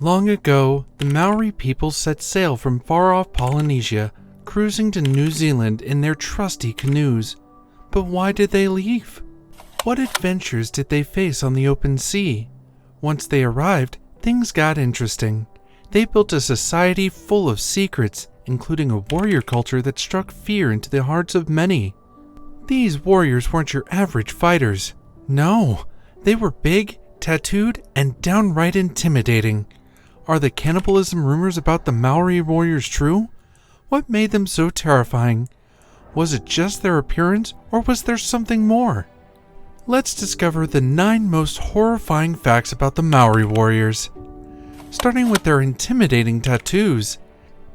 Long ago, the Maori people set sail from far-off Polynesia, cruising to New Zealand in their trusty canoes. But why did they leave? What adventures did they face on the open sea? Once they arrived, things got interesting. They built a society full of secrets, including a warrior culture that struck fear into the hearts of many. These warriors weren't your average fighters. No, they were big, tattooed, and downright intimidating. Are the cannibalism rumors about the Maori Warriors true? What made them so terrifying? Was it just their appearance, or was there something more? Let's discover the 9 most horrifying facts about the Maori Warriors. Starting with their intimidating tattoos.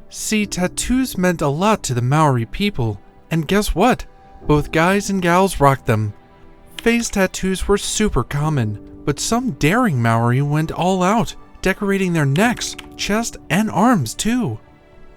See, tattoos meant a lot to the Maori people, and guess what? Both guys and gals rocked them. Face tattoos were super common, but some daring Maori went all out, decorating their necks, chest, and arms too.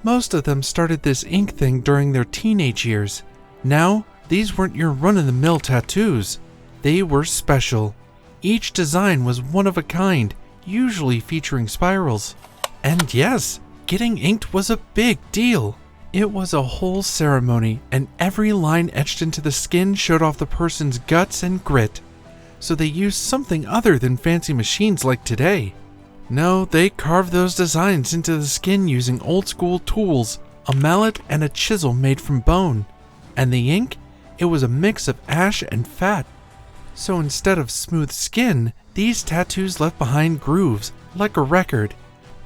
Most of them started this ink thing during their teenage years. Now, these weren't your run-of-the-mill tattoos. They were special. Each design was one of a kind, usually featuring spirals. And yes, getting inked was a big deal. It was a whole ceremony, and every line etched into the skin showed off the person's guts and grit. So they used something other than fancy machines like today. No, they carved those designs into the skin using old-school tools, a mallet and a chisel made from bone. And the ink? It was a mix of ash and fat. So instead of smooth skin, these tattoos left behind grooves, like a record.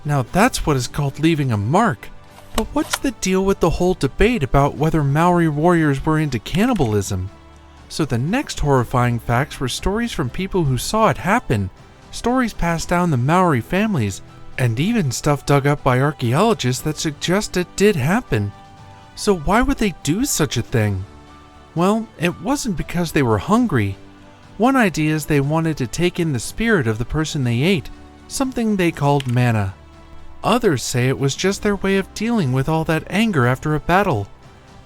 Now that's what is called leaving a mark. But what's the deal with the whole debate about whether Maori warriors were into cannibalism? So the next horrifying facts were stories from people who saw it happen, stories passed down the Maori families, and even stuff dug up by archaeologists that suggest it did happen. So why would they do such a thing? Well, it wasn't because they were hungry. One idea is they wanted to take in the spirit of the person they ate, something they called mana. Others say it was just their way of dealing with all that anger after a battle.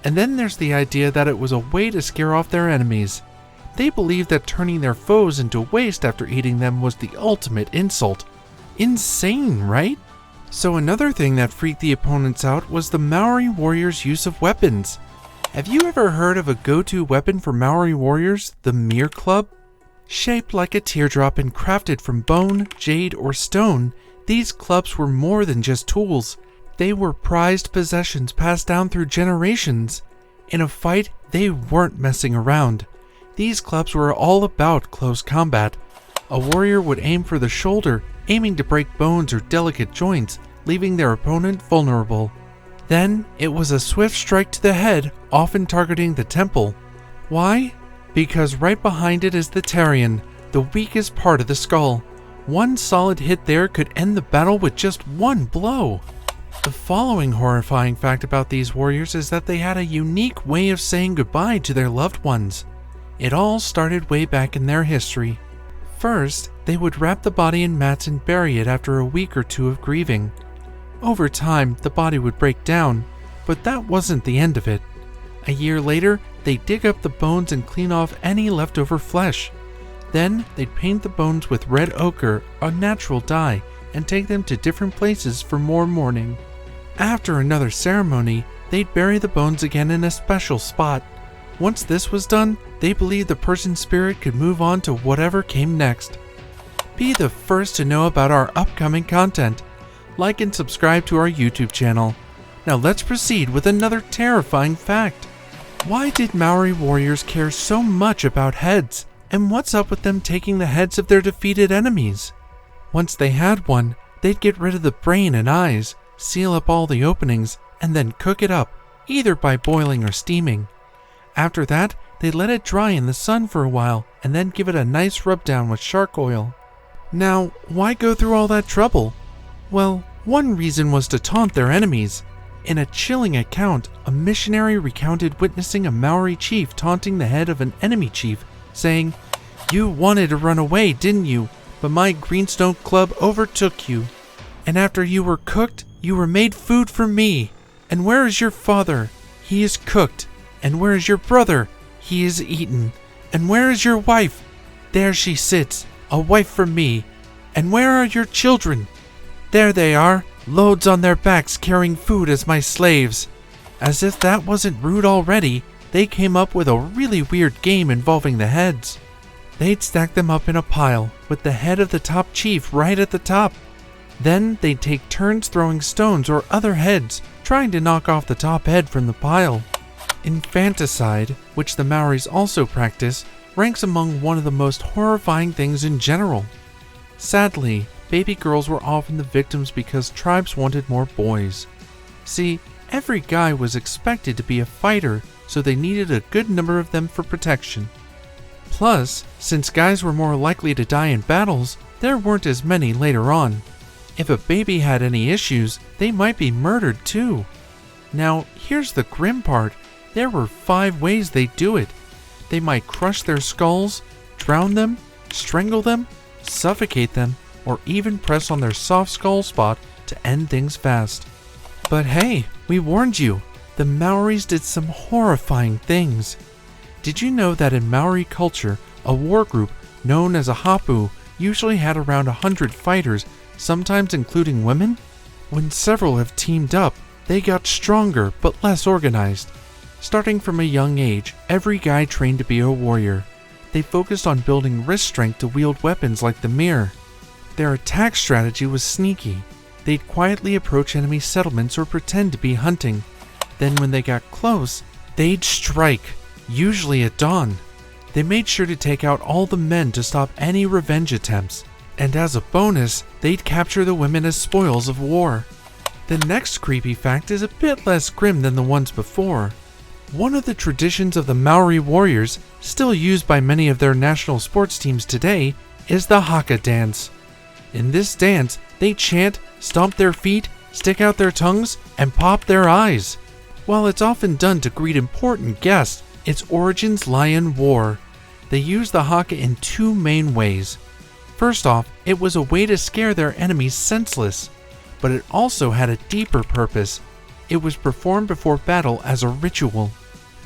And then there's the idea that it was a way to scare off their enemies. They believed that turning their foes into waste after eating them was the ultimate insult. Insane, right? So another thing that freaked the opponents out was the Maori warriors' use of weapons. Have you ever heard of a go-to weapon for Maori warriors, the Mir Club? Shaped like a teardrop and crafted from bone, jade, or stone, these clubs were more than just tools. They were prized possessions passed down through generations. In a fight, they weren't messing around. These clubs were all about close combat. A warrior would aim for the shoulder, aiming to break bones or delicate joints, leaving their opponent vulnerable. Then, it was a swift strike to the head, often targeting the temple. Why? Because right behind it is the Tarian, the weakest part of the skull. One solid hit there could end the battle with just one blow. The following horrifying fact about these warriors is that they had a unique way of saying goodbye to their loved ones. It all started way back in their history. First, they would wrap the body in mats and bury it after a week or two of grieving. Over time, the body would break down, but that wasn't the end of it. A year later, they'd dig up the bones and clean off any leftover flesh. Then, they'd paint the bones with red ochre, a natural dye, and take them to different places for more mourning. After another ceremony, they'd bury the bones again in a special spot. Once this was done, they believed the person's spirit could move on to whatever came next. Be the first to know about our upcoming content. Like and subscribe to our YouTube channel. Now let's proceed with another terrifying fact. Why did Maori warriors care so much about heads? And what's up with them taking the heads of their defeated enemies? Once they had one, they'd get rid of the brain and eyes, seal up all the openings, and then cook it up, either by boiling or steaming. After that, they'd let it dry in the sun for a while, and then give it a nice rub down with shark oil. Now, why go through all that trouble? Well, one reason was to taunt their enemies. In a chilling account, a missionary recounted witnessing a Maori chief taunting the head of an enemy chief, saying, "You wanted to run away, didn't you? But my greenstone club overtook you. And after you were cooked, you were made food for me. And where is your father? He is cooked. And where is your brother? He is eaten. And where is your wife? There she sits, a wife for me. And where are your children?" There they are, loads on their backs carrying food as my slaves. As if that wasn't rude already, they came up with a really weird game involving the heads. They'd stack them up in a pile, with the head of the top chief right at the top. Then they'd take turns throwing stones or other heads, trying to knock off the top head from the pile. Infanticide, which the Maoris also practice, ranks among one of the most horrifying things in general. Sadly, baby girls were often the victims because tribes wanted more boys. See, every guy was expected to be a fighter, so they needed a good number of them for protection. Plus, since guys were more likely to die in battles, there weren't as many later on. If a baby had any issues, they might be murdered too. Now, here's the grim part. There were 5 ways they'd do it. They might crush their skulls, drown them, strangle them, suffocate them, or even press on their soft skull spot to end things fast. But hey, we warned you. The Maoris did some horrifying things. Did you know that in Maori culture, a war group known as a hapu usually had around 100 fighters, sometimes including women? When several have teamed up, they got stronger but less organized. Starting from a young age, every guy trained to be a warrior. They focused on building wrist strength to wield weapons like the mirror. Their attack strategy was sneaky. They'd quietly approach enemy settlements or pretend to be hunting. Then when they got close, they'd strike, usually at dawn. They made sure to take out all the men to stop any revenge attempts. And as a bonus, they'd capture the women as spoils of war. The next creepy fact is a bit less grim than the ones before. One of the traditions of the Maori Warriors, still used by many of their national sports teams today, is the Hakka dance. In this dance, they chant, stomp their feet, stick out their tongues, and pop their eyes. While it's often done to greet important guests, its origins lie in war. They use the Hakka in 2 main ways. First off, it was a way to scare their enemies senseless, but it also had a deeper purpose. It was performed before battle as a ritual.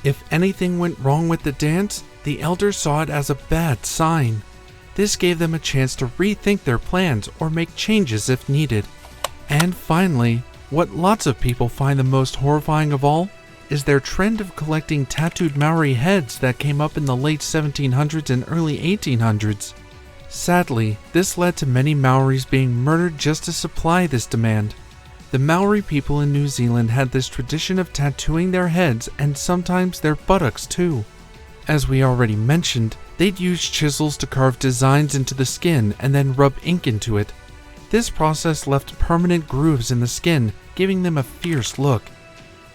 If anything went wrong with the dance, the elders saw it as a bad sign. This gave them a chance to rethink their plans or make changes if needed. And finally, what lots of people find the most horrifying of all is their trend of collecting tattooed Maori heads that came up in the late 1700s and early 1800s. Sadly, this led to many Maoris being murdered just to supply this demand. The Maori people in New Zealand had this tradition of tattooing their heads and sometimes their buttocks too. As we already mentioned, they'd use chisels to carve designs into the skin and then rub ink into it. This process left permanent grooves in the skin, giving them a fierce look.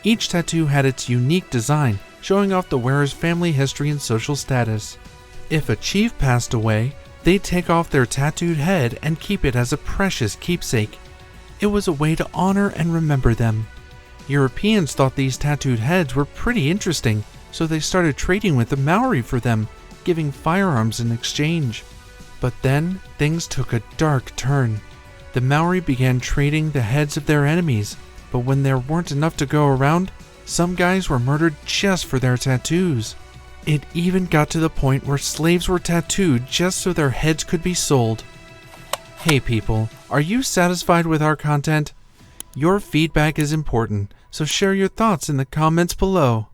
Each tattoo had its unique design, showing off the wearer's family history and social status. If a chief passed away, they'd take off their tattooed head and keep it as a precious keepsake. It was a way to honor and remember them. Europeans thought these tattooed heads were pretty interesting, so they started trading with the Maori for them, giving firearms in exchange. But then, things took a dark turn. The Maori began trading the heads of their enemies, but when there weren't enough to go around, some guys were murdered just for their tattoos. It even got to the point where slaves were tattooed just so their heads could be sold. Hey people, are you satisfied with our content? Your feedback is important, so share your thoughts in the comments below.